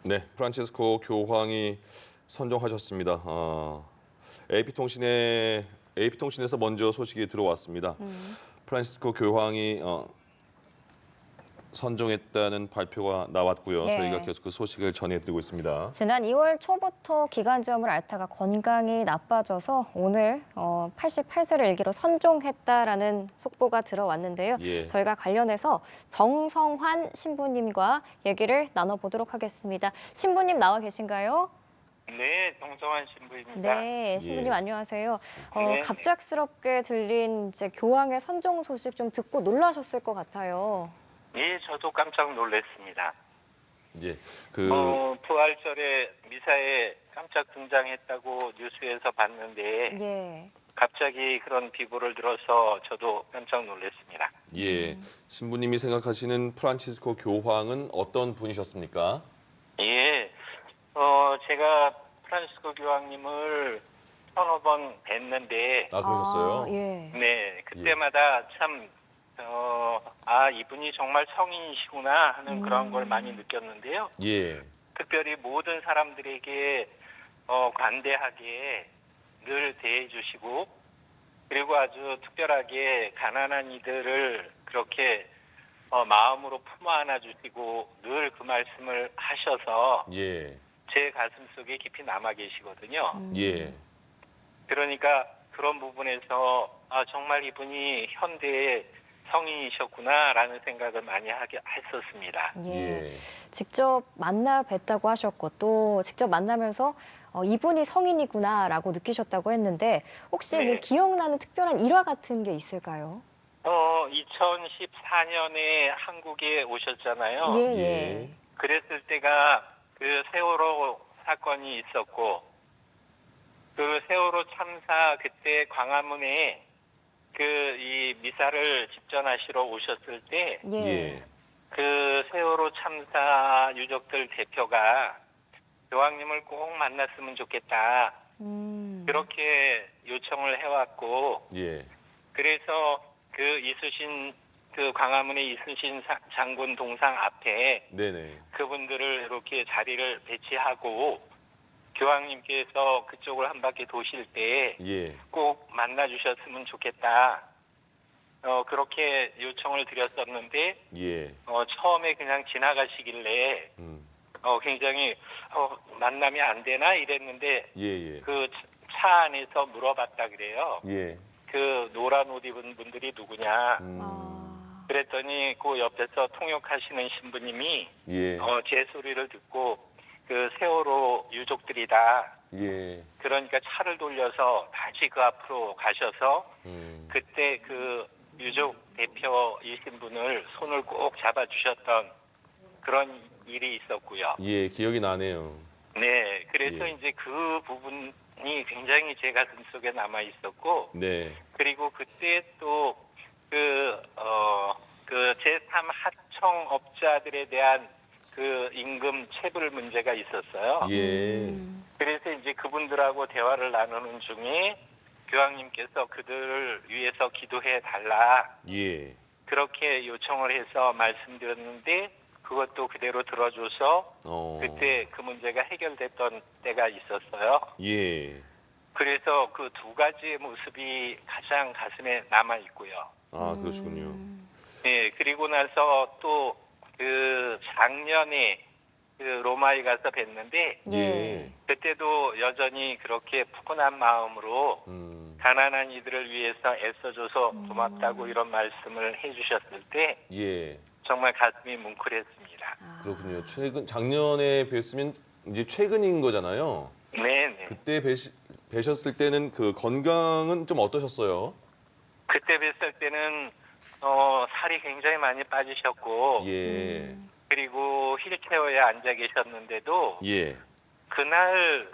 네, 프란치스코 교황이 선종하셨습니다. AP통신에서 먼저 소식이 들어왔습니다. 프란치스코 교황이 선종했다는 발표가 나왔고요. 저희가 예. 계속 그 소식을 전해드리고 있습니다. 지난 2월 초부터 기관지염을 앓다가 건강이 나빠져서 오늘 88세를 일기로 선종했다라는 속보가 들어왔는데요. 예. 저희가 관련해서 정성환 신부님과 얘기를 나눠보도록 하겠습니다. 신부님 나와 계신가요? 네, 정성환 신부입니다. 네, 신부님 예. 안녕하세요. 네. 갑작스럽게 들린 이제 교황의 선종 소식 좀 듣고 놀라셨을 것 같아요. 예, 저도 깜짝 놀랐습니다. 예, 부활절에 미사에 깜짝 등장했다고 뉴스에서 봤는데 예. 갑자기 그런 비보를 들어서 저도 깜짝 놀랐습니다. 예, 신부님이 생각하시는 프란치스코 교황은 어떤 분이셨습니까? 예, 제가 프란시스코 교황님을 1,000번 뵀는데 그러셨어요? 예. 네, 그때마다 참 이분이 정말 성인이시구나 하는 그런 걸 많이 느꼈는데요. 예, 특별히 모든 사람들에게 관대하게 늘 대해주시고 그리고 아주 특별하게 가난한 이들을 그렇게 마음으로 품어 안아주시고 늘 그 말씀을 하셔서 예, 제 가슴 속에 깊이 남아 계시거든요. 예, 그러니까 그런 부분에서 정말 이분이 현대의 성인이셨구나라는 생각을 많이 했었습니다. 예. 예. 직접 만나 뵀다고 하셨고 또 직접 만나면서 이분이 성인이구나라고 느끼셨다고 했는데 혹시 뭐 네. 기억나는 특별한 일화 같은 게 있을까요? 2014년에 한국에 오셨잖아요. 예, 예. 예. 그랬을 때가 그 세월호 사건이 있었고 그 세월호 참사 그때 광화문에 이 미사를 집전하시러 오셨을 때 예. 그 세월호 참사 유족들 대표가 교황님을 꼭 만났으면 좋겠다. 그렇게 요청을 해왔고 예, 그래서 그 광화문에 이순신 장군 동상 앞에 네네. 그분들을 이렇게 자리를 배치하고 교황님께서 그쪽을 한 바퀴 도실 때 예, 꼭 만나 주셨으면 좋겠다. 그렇게 요청을 드렸었는데 예, 처음에 그냥 지나가시길래 굉장히 만남이 안 되나 이랬는데 예, 예, 그 차 안에서 물어봤다 그래요. 예, 그 노란 옷 입은 분들이 누구냐. 그랬더니 그 옆에서 통역하시는 신부님이 예, 제 소리를 듣고 그 세월호 유족들이다. 예, 그러니까 차를 돌려서 다시 그 앞으로 가셔서 그때 그 유족 대표이신 분을 손을 꼭 잡아주셨던 그런 일이 있었고요. 예, 기억이 나네요. 네, 그래서 예. 이제 그 부분이 굉장히 제 가슴 속에 남아 있었고, 네, 그리고 그때 또 그 제3 하청업자들에 대한 그 임금 체불 문제가 있었어요. 예, 그래서 이제 그분들하고 대화를 나누는 중에 교황님께서 그들을 위해서 기도해 달라 예, 그렇게 요청을 해서 말씀드렸는데 그것도 그대로 들어줘서 그때 그 문제가 해결됐던 때가 있었어요. 예. 그래서 그 두 가지의 모습이 가장 가슴에 남아 있고요. 그러시군요. 네, 그리고 나서 또 그 작년에 그 로마에 가서 뵀는데 예, 그때도 여전히 그렇게 푸근한 마음으로 가난한 이들을 위해서 애써줘서 고맙다고 이런 말씀을 해주셨을 때 예. 정말 가슴이 뭉클했습니다. 그렇군요. 작년에 뵀으면 이제 최근인 거잖아요. 네네. 그때 뵈셨을 때는 그 건강은 좀 어떠셨어요? 그때 뵀을 때는 살이 굉장히 많이 빠지셨고 예, 그리고 휠체어에 앉아 계셨는데도 예, 그날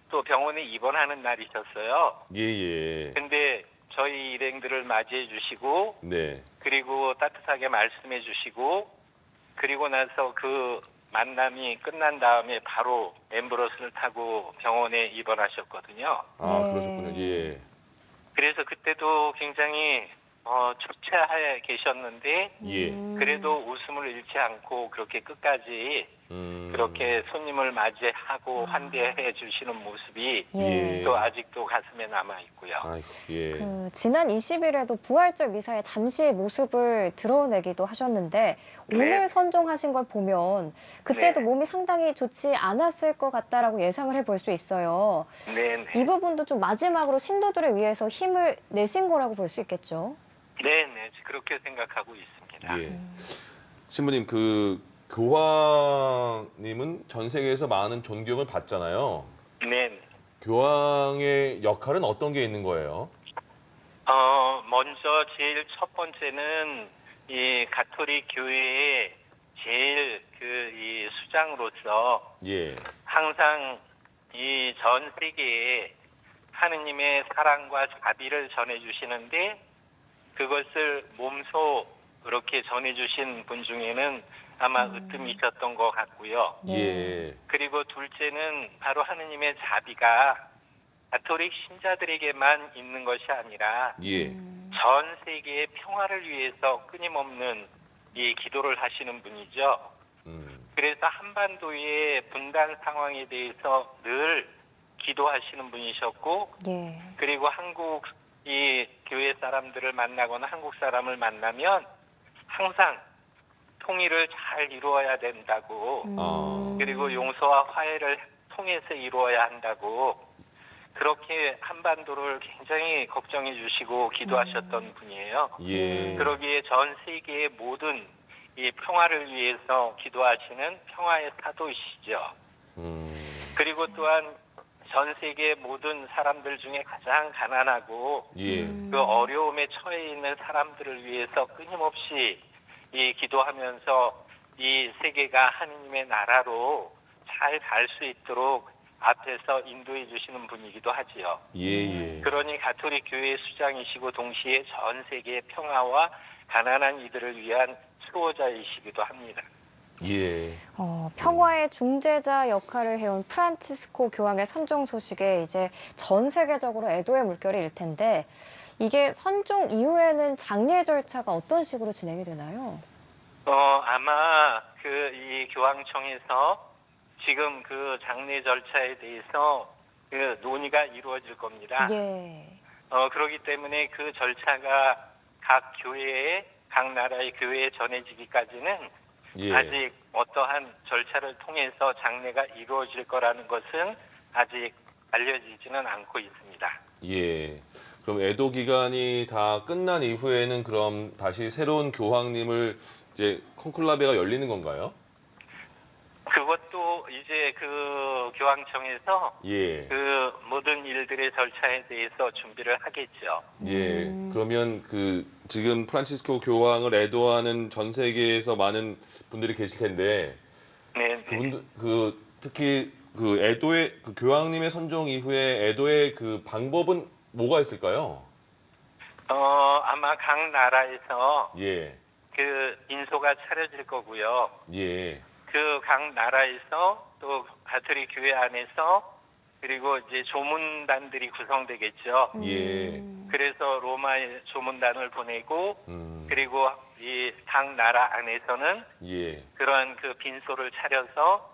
또 병원에 입원하는 날이셨어요. 예, 예. 근데 저희 일행들을 맞이해 주시고 네, 그리고 따뜻하게 말씀해 주시고 그리고 나서 그 만남이 끝난 다음에 바로 앰뷸런스를 타고 병원에 입원하셨거든요. 그러셨군요. 예, 그래서 그때도 굉장히 초췌해 계셨는데 예, 그래도 웃음을 잃지 않고 그렇게 끝까지 그렇게 손님을 맞이하고 환대해 주시는 모습이 예. 또 아직도 가슴에 남아 있고요. 아이고, 예. 그 지난 20일에도 부활절 미사에 잠시 모습을 드러내기도 하셨는데 오늘 네. 선종하신 걸 보면 그때도 네. 몸이 상당히 좋지 않았을 것 같다라고 예상을 해볼 수 있어요. 네, 이 네. 부분도 좀 마지막으로 신도들을 위해서 힘을 내신 거라고 볼 수 있겠죠. 네, 네. 그렇게 생각하고 있습니다. 예. 신부님, 그 교황님은 전 세계에서 많은 존경을 받잖아요. 네. 네. 교황의 역할은 어떤 게 있는 거예요? 먼저 제일 첫 번째는 이 가톨릭 교회의 제일 이 수장으로서 예. 항상 이 전 세계에 하느님의 사랑과 자비를 전해주시는데 그것을 몸소 그렇게 전해주신 분 중에는 아마 으뜸이셨던 것 같고요. 예. 그리고 둘째는 바로 하느님의 자비가 가톨릭 신자들에게만 있는 것이 아니라 예. 전 세계의 평화를 위해서 끊임없는 이 기도를 하시는 분이죠. 그래서 한반도의 분단 상황에 대해서 늘 기도하시는 분이셨고, 예. 그리고 한국 이 교회 사람들을 만나거나 한국 사람을 만나면 항상 통일을 잘 이루어야 된다고, 그리고 용서와 화해를 통해서 이루어야 한다고 그렇게 한반도를 굉장히 걱정해 주시고 기도하셨던 분이에요. 예. 그러기에 전 세계의 모든 이 평화를 위해서 기도하시는 평화의 사도이시죠. 그리고 또한 전 세계 모든 사람들 중에 가장 가난하고 예. 그 어려움에 처해 있는 사람들을 위해서 끊임없이 이 기도하면서 이 세계가 하느님의 나라로 잘 갈 수 있도록 앞에서 인도해 주시는 분이기도 하지요. 예. 예. 그러니 가톨릭 교회의 수장이시고 동시에 전 세계의 평화와 가난한 이들을 위한 수호자이시기도 합니다. 예. 평화의 중재자 역할을 해온 프란치스코 교황의 선종 소식에 이제 전 세계적으로 애도의 물결이 일 텐데 이게 선종 이후에는 장례 절차가 어떤 식으로 진행이 되나요? 아마 이 교황청에서 지금 그 장례 절차에 대해서 그 논의가 이루어질 겁니다. 예. 그렇기 때문에 그 절차가 각 교회에 각 나라의 교회에 전해지기까지는 예. 아직 어떠한 절차를 통해서 장례가 이루어질 거라는 것은 아직 알려지지는 않고 있습니다. 예. 그럼 애도 기간이 다 끝난 이후에는 그럼 다시 새로운 교황님을 이제 콘클라베가 열리는 건가요? 그것도 이제 그 교황청에서 예. 그 모든 일들의 절차에 대해서 준비를 하겠죠. 예. 그러면 그 지금 프란치스코 교황을 애도하는 전 세계에서 많은 분들이 계실 텐데 네. 그분들 그 특히 그 애도의 그 교황님의 선종 이후에 애도의 그 방법은 뭐가 있을까요? 아마 각 나라에서 예. 그 인소가 차려질 거고요. 예. 그 각 나라에서 또 가톨릭 교회 안에서 그리고 이제 조문단들이 구성되겠죠. 예. 그래서 로마에 조문단을 보내고 그리고 이 각 나라 안에서는 예. 그러한 그 빈소를 차려서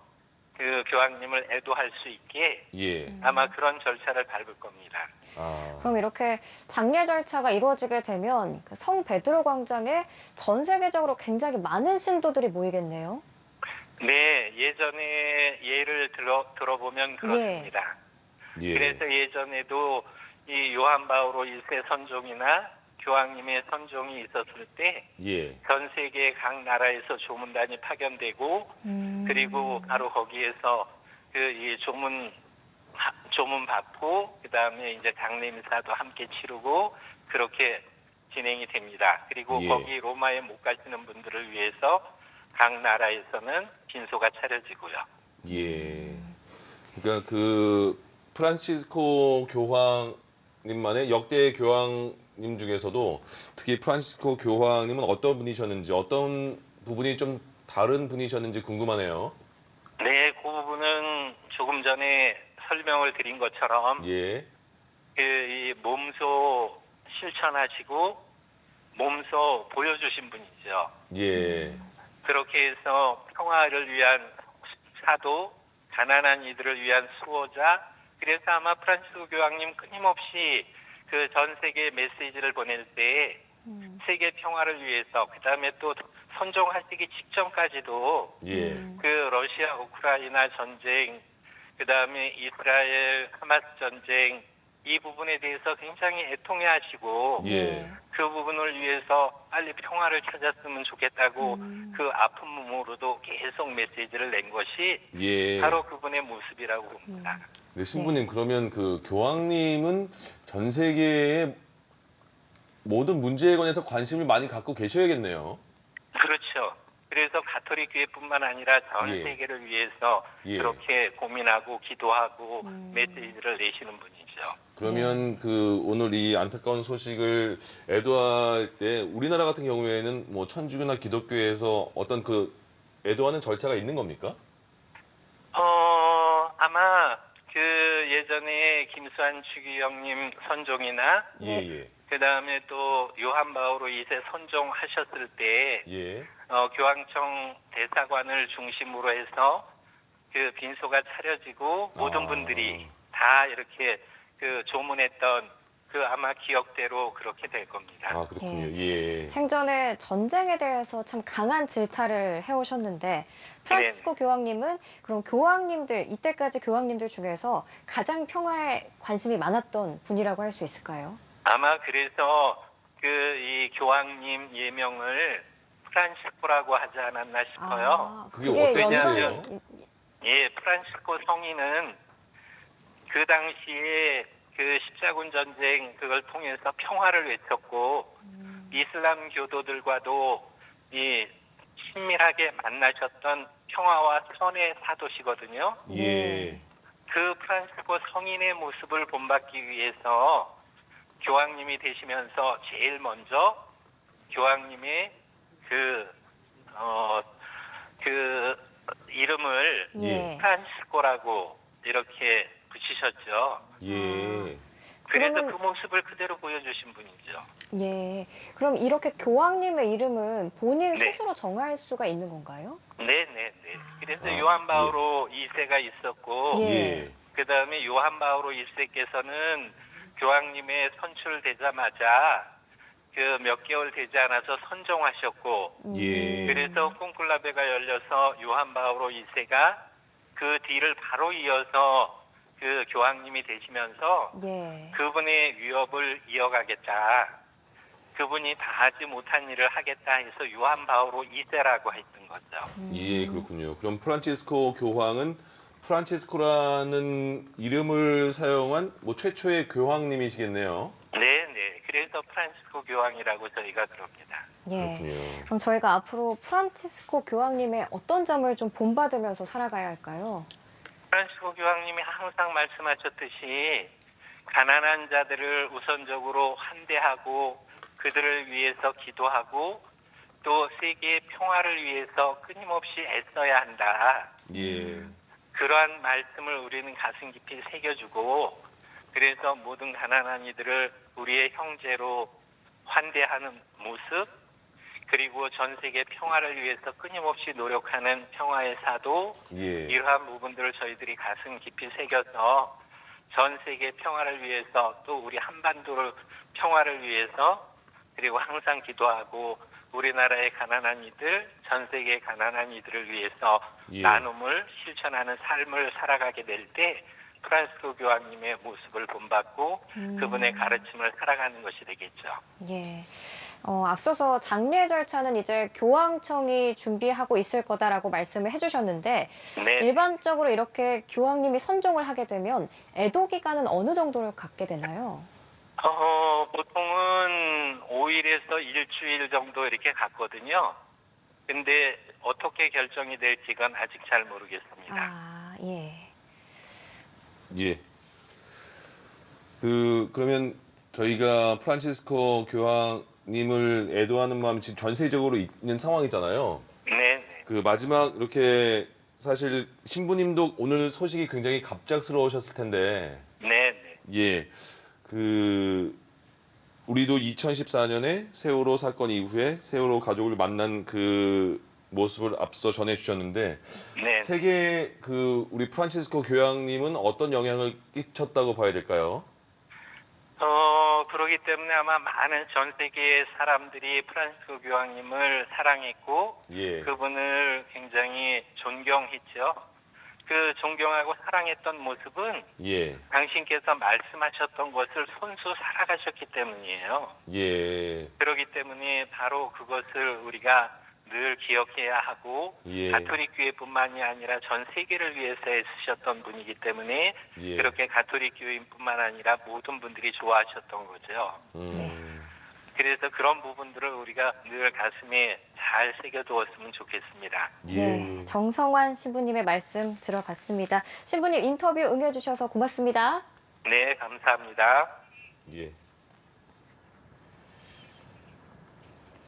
그 교황님을 애도할 수 있게 예. 아마 그런 절차를 밟을 겁니다. 아. 그럼 이렇게 장례 절차가 이루어지게 되면 그 성 베드로 광장에 전 세계적으로 굉장히 많은 신도들이 모이겠네요. 네, 예전에 예를 들어보면 그렇습니다. 예. 그래서 예전에도 이 요한 바오로 1세 선종이나 교황님의 선종이 있었을 때 예. 전 세계 각 나라에서 조문단이 파견되고 그리고 바로 거기에서 그 이 조문 받고 그다음에 이제 장례 미사도 함께 치르고 그렇게 진행이 됩니다. 그리고 예. 거기 로마에 못 가시는 분들을 위해서 각 나라에서는 빈소가 차려지고요. 예. 그러니까 그 프란치스코 교황님만의 역대 교황님 중에서도 특히 프란치스코 교황님은 어떤 분이셨는지 어떤 부분이 좀 다른 분이셨는지 궁금하네요. 네, 그 부분은 조금 전에 설명을 드린 것처럼 예. 이 몸소 실천하시고 몸소 보여주신 분이죠. 예. 그렇게 해서 평화를 위한 사도, 가난한 이들을 위한 수호자. 그래서 아마 프란치스코 교황님 끊임없이 그 전 세계에 메시지를 보낼 때 세계 평화를 위해서, 그다음에 또 선종하시기 직전까지도 예. 그 러시아 우크라이나 전쟁, 그다음에 이스라엘 하마스 전쟁, 이 부분에 대해서 굉장히 애통해하시고 예. 그 부분을 위해서 빨리 평화를 찾았으면 좋겠다고 그 아픈 몸으로도 계속 메시지를 낸 것이 예. 바로 그분의 모습이라고 봅니다. 네, 신부님 그러면 그 교황님은 전 세계의 모든 문제에 관해서 관심을 많이 갖고 계셔야겠네요. 그렇죠. 그래서 가톨릭 교회뿐만 아니라 전 예. 세계를 위해서 예. 그렇게 고민하고 기도하고 메시지를 내시는 분이죠. 그러면 그 오늘 이 안타까운 소식을 애도할 때 우리나라 같은 경우에는 뭐 천주교나 기독교에서 어떤 그 애도하는 절차가 있는 겁니까? 아마 그 예전에 김수환 추기경님 선종이나 예. 그다음에 또 요한 바오로 2세 선종하셨을 때 예. 교황청 대사관을 중심으로 해서 그 빈소가 차려지고 모든 분들이 다 이렇게 그 조문했던 그 아마 기억대로 그렇게 될 겁니다. 아, 그렇군요. 예. 생전에 전쟁에 대해서 참 강한 질타를 해오셨는데 프란치스코 교황님은 그럼 교황님들, 이때까지 교황님들 중에서 가장 평화에 관심이 많았던 분이라고 할 수 있을까요? 아마 그래서 그 이 교황님 예명을 프란시스코라고 하지 않았나 싶어요. 그게 어떤 뜻이에요? 연관이 예, 프란시스코 성인은 그 당시에 그 십자군 전쟁 그걸 통해서 평화를 외쳤고 이슬람 교도들과도 이 친밀하게 만나셨던 평화와 선의 사도시거든요. 예. 그 프란시스코 성인의 모습을 본받기 위해서 교황님이 되시면서 제일 먼저 교황님의 그 이름을 예. 프란시스코라고 이렇게 붙이셨죠. 예. 그래서 그러면- 그 모습을 그대로 보여주신 분이죠. 예. 그럼 이렇게 교황님의 이름은 본인 네. 스스로 정할 수가 있는 건가요? 네네네. 그래서 아, 요한 바오로 2세가 있었고, 예. 그 다음에 요한 바오로 1세께서는 교황님의 선출되자마자 그 몇 개월 되지 않아서 선종하셨고, 예. 그래서 콘클라베가 열려서 요한 바오로 2세가 그 뒤를 바로 이어서 그 교황님이 되시면서 예. 그분의 위협을 이어가겠다. 그분이 다 하지 못한 일을 하겠다 해서 요한 바오로 2세라고 했던 거죠. 예, 그렇군요. 그럼 프란치스코 교황은 프란치스코라는 이름을 사용한 뭐 최초의 교황님이시겠네요. 네네. 그래서 프란시스코 교황이라고 저희가 그럽니다. 예. 그렇군요. 그럼 저희가 앞으로 프란치스코 교황님의 어떤 점을 좀 본받으면서 살아가야 할까요? 프란시스코 교황님이 항상 말씀하셨듯이 가난한 자들을 우선적으로 환대하고 그들을 위해서 기도하고 또 세계의 평화를 위해서 끊임없이 애써야 한다. 예. 그러한 말씀을 우리는 가슴 깊이 새겨주고 그래서 모든 가난한 이들을 우리의 형제로 환대하는 모습 그리고 전 세계 평화를 위해서 끊임없이 노력하는 평화의 사도 예. 이러한 부분들을 저희들이 가슴 깊이 새겨서 전 세계 평화를 위해서 또 우리 한반도를 평화를 위해서 그리고 항상 기도하고 우리나라의 가난한 이들, 전 세계의 가난한 이들을 위해서 예. 나눔을 실천하는 삶을 살아가게 될 때 프란시스코 교황님의 모습을 본받고 그분의 가르침을 살아가는 것이 되겠죠. 예. 앞서서 장례 절차는 이제 교황청이 준비하고 있을 거다라고 말씀을 해주셨는데 네. 일반적으로 이렇게 교황님이 선종을 하게 되면 애도 기간은 어느 정도를 갖게 되나요? 보통은 5일에서 일주일 정도 이렇게 갔거든요. 근데 어떻게 결정이 될지는 아직 잘 모르겠습니다. 아, 예. 예. 그러면 저희가 프란치스코 교황님을 애도하는 마음이 지금 전 세계적으로 있는 상황이잖아요. 네. 그 마지막 이렇게 사실 신부님도 오늘 소식이 굉장히 갑작스러우셨을 텐데 네. 예. 우리도 2014년에 세월호 사건 이후에 세월호 가족을 만난 그 모습을 앞서 전해주셨는데 네. 세계 우리 프란치스코 교황님은 어떤 영향을 끼쳤다고 봐야 될까요? 그러기 때문에 아마 많은 전 세계의 사람들이 프란시스코 교황님을 사랑했고 예. 그분을 굉장히 존경했죠. 그 존경하고 사랑했던 모습은 예. 당신께서 말씀하셨던 것을 손수 살아가셨기 때문이에요. 예. 그렇기 때문에 바로 그것을 우리가 늘 기억해야 하고 예. 가톨릭 교회뿐만이 아니라 전 세계를 위해서 애쓰셨던 분이기 때문에 예. 그렇게 가톨릭 교인뿐만 아니라 모든 분들이 좋아하셨던 거죠. 그래서 그런 부분들을 우리가 늘 가슴에 잘 새겨두었으면 좋겠습니다. 예. 네, 정성환 신부님의 말씀 들어봤습니다. 신부님 인터뷰 응해주셔서 고맙습니다. 네, 감사합니다. 예.